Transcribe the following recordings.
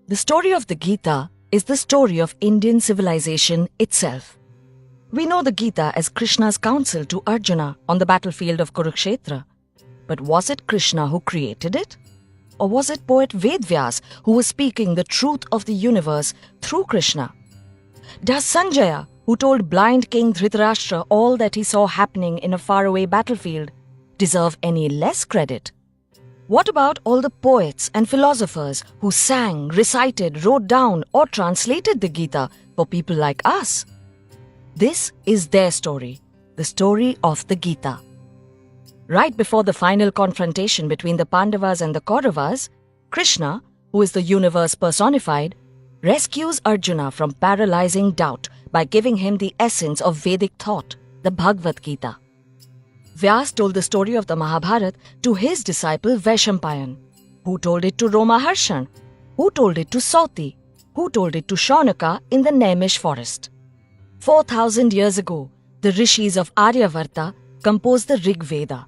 The story of the Gita is the story of Indian civilization itself. We know the Gita as Krishna's counsel to Arjuna on the battlefield of Kurukshetra. But was it Krishna who created it? Or was it poet Vedvyas who was speaking the truth of the universe through Krishna? Does Sanjaya, who told blind King Dhritarashtra all that he saw happening in a faraway battlefield, deserve any less credit? What about all the poets and philosophers who sang, recited, wrote down or translated the Gita for people like us? This is their story, the story of the Gita. Right before the final confrontation between the Pandavas and the Kauravas, Krishna, who is the universe personified, rescues Arjuna from paralyzing doubt by giving him the essence of Vedic thought, the Bhagavad Gita. Vyas told the story of the Mahabharata to his disciple Vaishampayan, who told it to Romaharshan, who told it to Sauti, who told it to Shaunaka in the Naimish forest. 4,000 years ago, the rishis of Aryavarta composed the Rig Veda.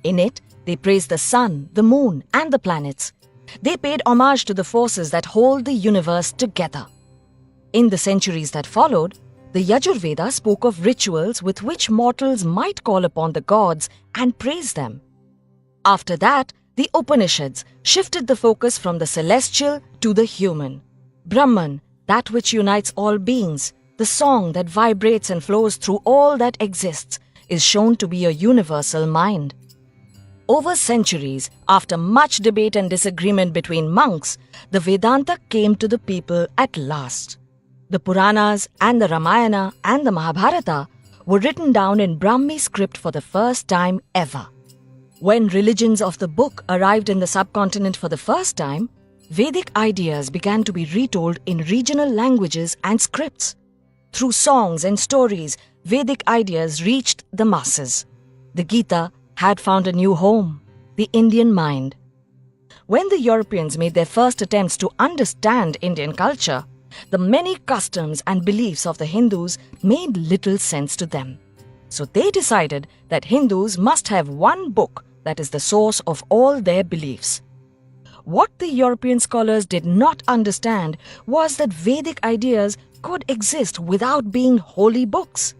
In it, they praised the sun, the moon, and the planets. They paid homage to the forces that hold the universe together. In the centuries that followed, the Yajurveda spoke of rituals with which mortals might call upon the gods and praise them. After that, the Upanishads shifted the focus from the celestial to the human. Brahman, that which unites all beings, the song that vibrates and flows through all that exists, is shown to be a universal mind. Over centuries, after much debate and disagreement between monks, the Vedanta came to the people at last. The Puranas and the Ramayana and the Mahabharata were written down in Brahmi script for the first time ever. When religions of the book arrived in the subcontinent for the first time, Vedic ideas began to be retold in regional languages and scripts. Through songs and stories, Vedic ideas reached the masses. The Gita had found a new home, the Indian mind. When the Europeans made their first attempts to understand Indian culture, the many customs and beliefs of the Hindus made little sense to them. So they decided that Hindus must have one book that is the source of all their beliefs. What the European scholars did not understand was that Vedic ideas could exist without being holy books.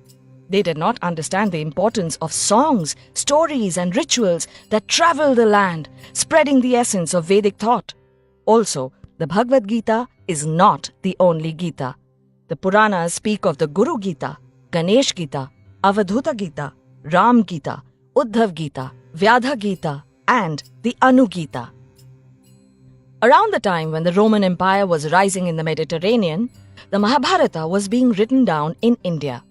They did not understand the importance of songs, stories, and rituals that travel the land, spreading the essence of Vedic thought. Also, the Bhagavad Gita is not the only Gita. The Puranas speak of the Guru Gita, Ganesh Gita, Avadhuta Gita, Ram Gita, Uddhav Gita, Vyadha Gita, and the Anu Gita. Around the time when the Roman Empire was rising in the Mediterranean, the Mahabharata was being written down in India.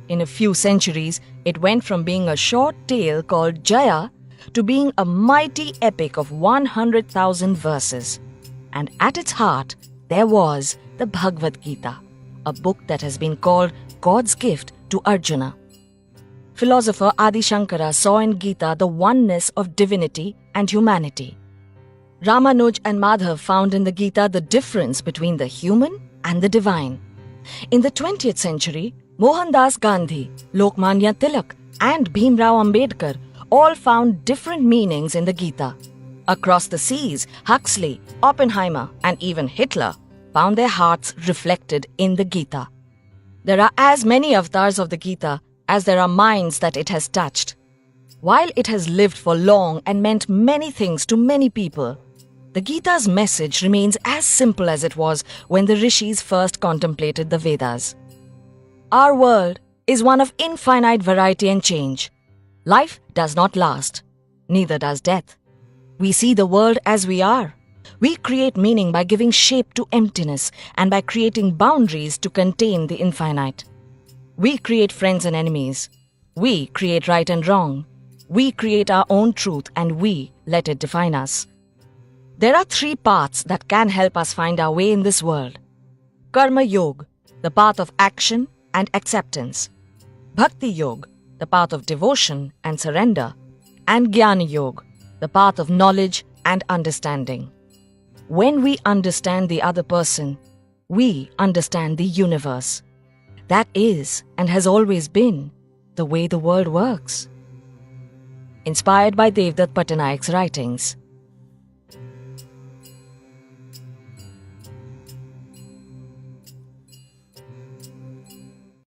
In a few centuries, it went from being a short tale called Jaya to being a mighty epic of 100,000 verses. And at its heart, there was the Bhagavad Gita, a book that has been called God's gift to Arjuna. Philosopher Adi Shankara saw in Gita the oneness of divinity and humanity. Ramanuj and Madhav found in the Gita the difference between the human and the divine. In the 20th century, Mohandas Gandhi, Lokmanya Tilak, and Bhimrao Ambedkar all found different meanings in the Gita. Across the seas, Huxley, Oppenheimer, and even Hitler found their hearts reflected in the Gita. There are as many avatars of the Gita as there are minds that it has touched. While it has lived for long and meant many things to many people, the Gita's message remains as simple as it was when the rishis first contemplated the Vedas. Our world is one of infinite variety and change. Life does not last, neither does death. We see the world as we are. We create meaning by giving shape to emptiness and by creating boundaries to contain the infinite. We create friends and enemies. We create right and wrong. We create our own truth and we let it define us. There are 3 paths that can help us find our way in this world. Karma Yoga, the path of action and acceptance. Bhakti Yoga, the path of devotion and surrender. And Jnana Yoga, the path of knowledge and understanding. When we understand the other person, we understand the universe. That is and has always been the way the world works. Inspired by Devdutt Pattanayak's writings.